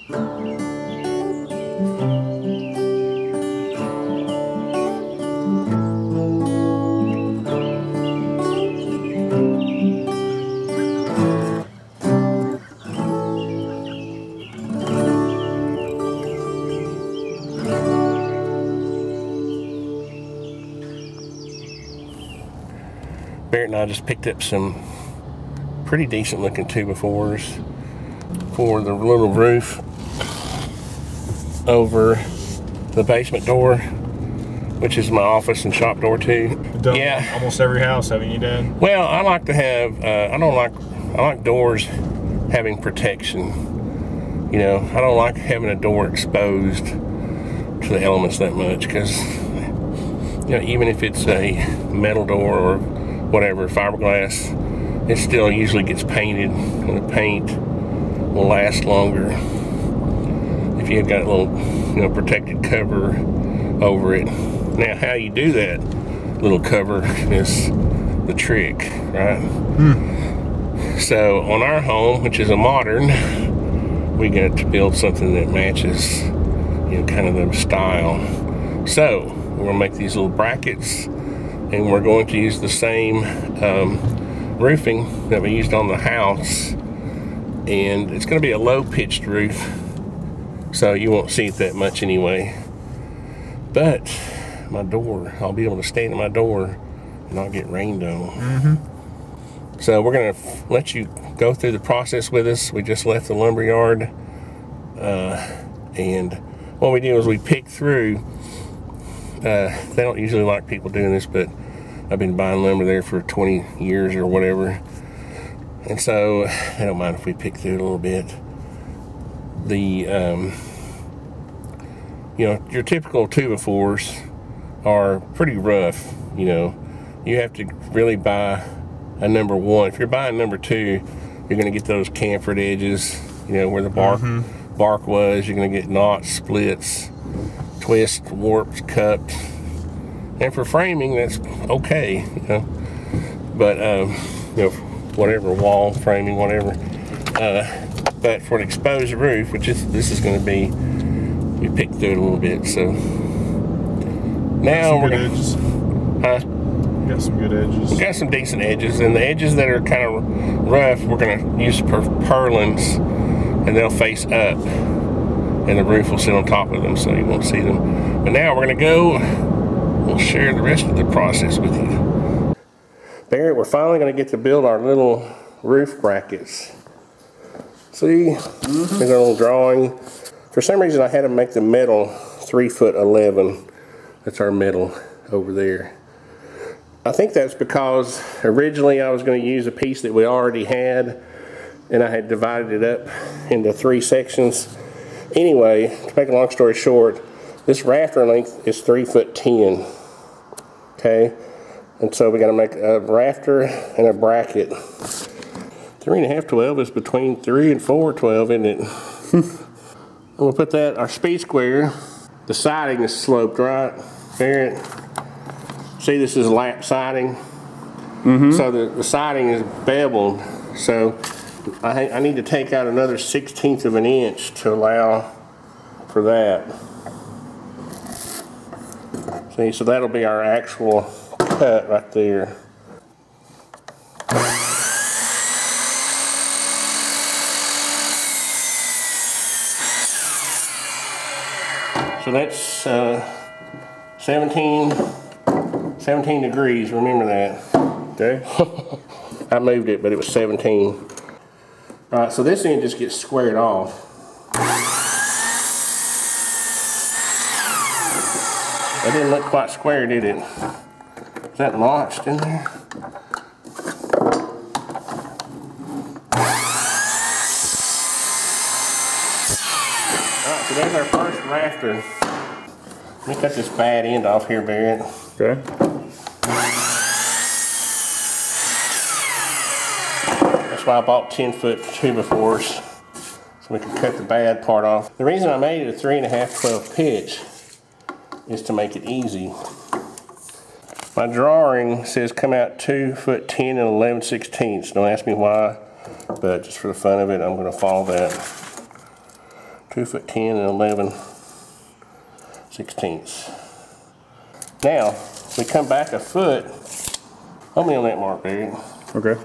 Barrett and I just picked up some pretty decent looking 2x4s for the little roof over the basement door, which is my office and shop door too. Done yeah, almost every house, haven't you, Dad? Well, I like to have. I like doors having protection. You know, I don't like having a door exposed to the elements that much, because you know, even if it's a metal door or whatever, fiberglass, it still usually gets painted, and the paint will last longer if you've got a little, you know, protected cover over it. Now, how you do that little cover is the trick, right? So on our home, which is a modern, we got to build something that matches, you know, kind of the style. So we're gonna make these little brackets, and we're going to use the same roofing that we used on the house, and it's going to be a low pitched roof, so you won't see it that much anyway. But my door, I'll be able to stand at my door and not get rained on. So we're going to let you go through the process with us. We just left the lumber yard, and what we do is we pick through. They don't usually like people doing this, but I've been buying lumber there for 20 years or whatever, and so I don't mind if we pick through it a little bit. The you know, your typical 2x4s are pretty rough. You know, you have to really buy a number 1. If you're buying number 2, you're going to get those chamfered edges, you know, where the bark was. You're going to get knots, splits, twists, warps, cups. And for framing, that's okay, you know. But you know, whatever, wall framing, whatever. But for an exposed roof, which this is going to be, we picked through it a little bit. So now we're going to, got some good edges. We got some decent edges, and the edges that are kind of rough, we're going to use purlins, and they'll face up, and the roof will sit on top of them, so you won't see them. But now we're going to go. We'll share the rest of the process with you. Barrett, we're finally going to get to build our little roof brackets. See, there's a little drawing. For some reason, I had to make the metal 3'11". That's our metal over there. I think that's because originally I was going to use a piece that we already had, and I had divided it up into 3 sections. Anyway, to make a long story short, this rafter length is 3'10". Okay, and so we got to make a rafter and a bracket. 3.5 12 is between 3 and 4 12, isn't it? And we'll put that, our speed square, the siding is sloped, right, Barrett? See, this is lap siding. So the siding is beveled, so I need to take out another 1/16 of an inch to allow for that. See, so that'll be our actual cut right there. So that's 17 degrees, remember that. Okay. I moved it, but it was 17. All right, so this end just gets squared off. That didn't look quite square, did it? Is that notched in there? Alright, so there's our first rafter. Let me cut this bad end off here, Barrett. Okay. That's why I bought 10-foot 2x4s, so we can cut the bad part off. The reason I made it a 3.5 12 pitch is to make it easy. My drawing says come out 2'10" and 11/16. Don't ask me why, but just for the fun of it, I'm going to follow that. 2 foot 10 and 11/16. Now, we come back a foot. Hold me on that mark, Barry. Okay.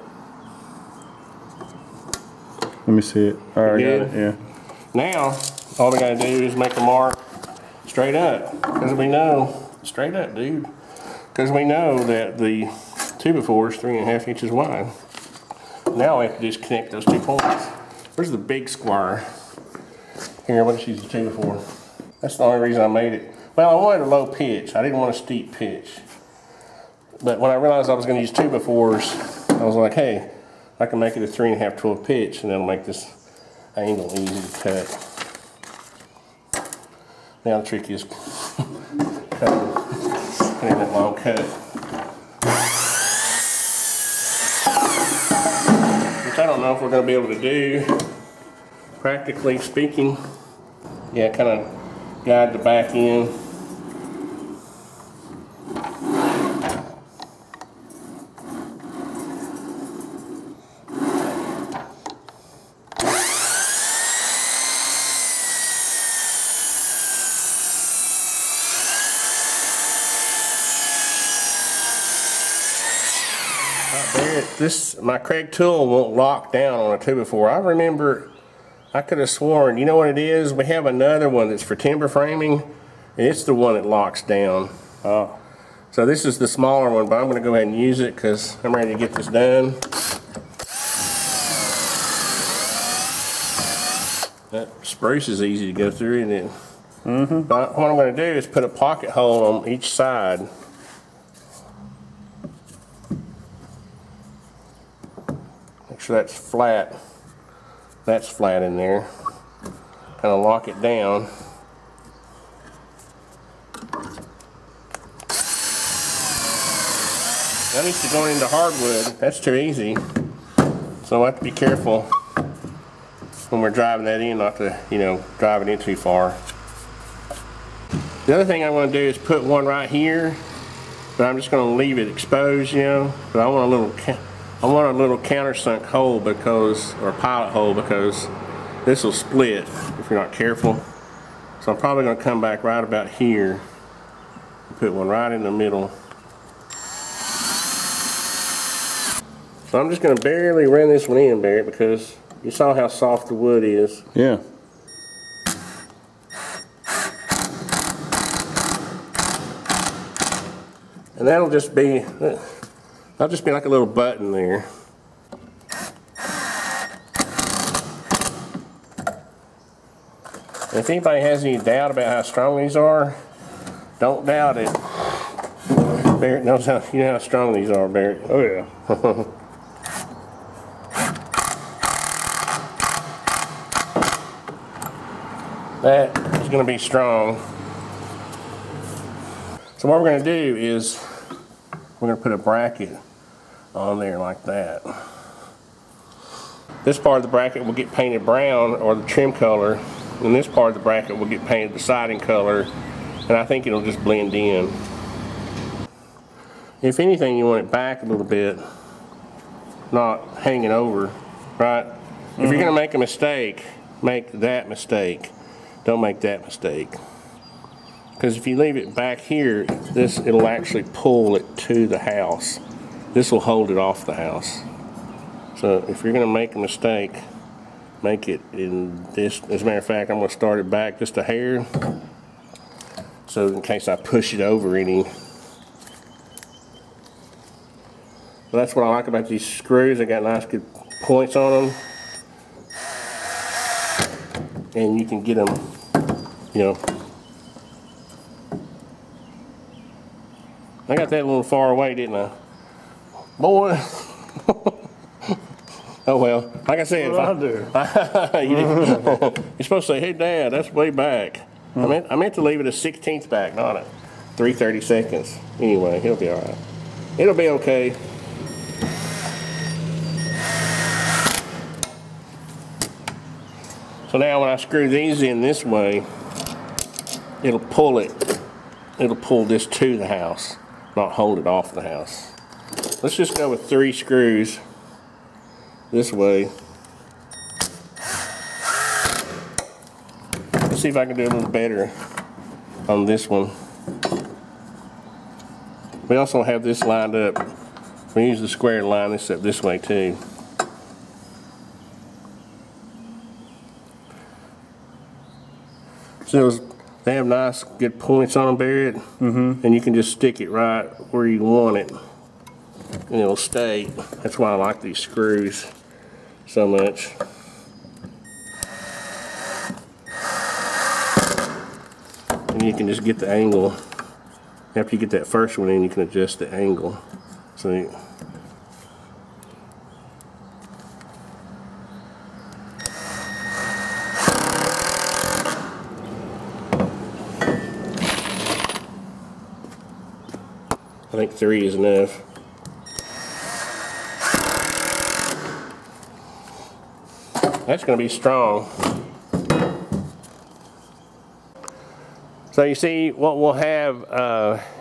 Let me see it. All right, I got it, yeah. Now, all we gotta do is make a mark straight up. Because we know, straight up, dude. Because we know that the 2x4 is 3.5 inches wide. Now we have to just connect those 2 points. Where's the big square? Here, let's use the 2x4. That's the only reason I made it. Well, I wanted a low pitch. I didn't want a steep pitch. But when I realized I was gonna use 2x4s, I was like, hey, I can make it a 3.5 12 pitch, and that'll make this angle easy to cut. Now the trick is cutting that long cut. Which I don't know if we're going to be able to do, practically speaking. Yeah, kind of guide the back end. My Kreg tool won't lock down on a 2x4. I remember, I could have sworn, you know what it is? We have another one that's for timber framing, and it's the one that locks down. Oh. So this is the smaller one, but I'm going to go ahead and use it because I'm ready to get this done. That spruce is easy to go through, isn't it? Mm-hmm. But what I'm going to do is put a pocket hole on each side. Make sure that's flat. That's flat in there. Kind of lock it down. Now this is going into hardwood. That's too easy. So I have to be careful when we're driving that in, not to, you know, drive it in too far. The other thing I want to do is put one right here, but I'm just going to leave it exposed, you know. But I want a little countersunk hole because, or pilot hole, because this will split if you're not careful. So I'm probably going to come back right about here and put one right in the middle. So I'm just going to barely run this one in, Barrett, because you saw how soft the wood is. Yeah. And that'll just be like a little button there. And if anybody has any doubt about how strong these are, don't doubt it. Barrett knows how, you know how strong these are, Barrett. Oh yeah. That is going to be strong. So what we're going to do is we're going to put a bracket on there like that. This part of the bracket will get painted brown, or the trim color, and this part of the bracket will get painted the siding color, and I think it'll just blend in. If anything, you want it back a little bit, not hanging over, right? Mm-hmm. If you're going to make a mistake, make that mistake. Don't make that mistake. Because if you leave it back here, it'll actually pull it to the house. This will hold it off the house. So if you're going to make a mistake, make it in this. As a matter of fact, I'm going to start it back just a hair, so in case I push it over any. But that's what I like about these screws. They got nice good points on them, and you can get them, you know. I got that a little far away, didn't I? Boy. Oh well, like I said, what I do. You're supposed to say, "Hey, Dad, that's way back." I meant to leave it a 1/16 back, not a 3/32. Anyway, it'll be all right. It'll be okay. So now when I screw these in this way, it'll pull it. It'll pull this to the house, not hold it off the house. Let's just go with 3 screws this way. Let's see if I can do a little better on this one. We also have this lined up. We use the square to line this up this way too. So they have nice, good points on them, Barrett. And you can just stick it right where you want it, and it'll stay. That's why I like these screws so much. And you can just get the angle. After you get that first one in, you can adjust the angle. See? I think 3 is enough. That's going to be strong. So you see, what we'll have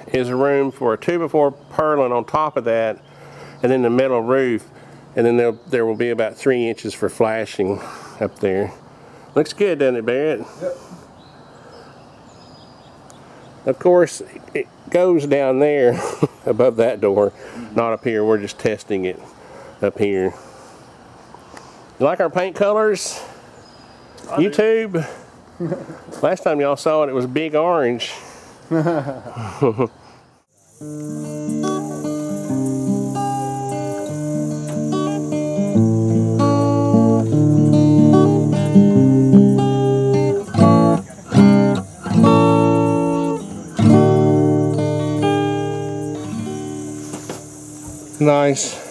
is a room for a 2x4 purlin on top of that, and then the metal roof, and then there will be about 3 inches for flashing up there. Looks good, doesn't it, Barrett? Yep. Of course, it goes down there above that door, not up here. We're just testing it up here. You like our paint colors? YouTube? Last time y'all saw it, it was big orange. Nice.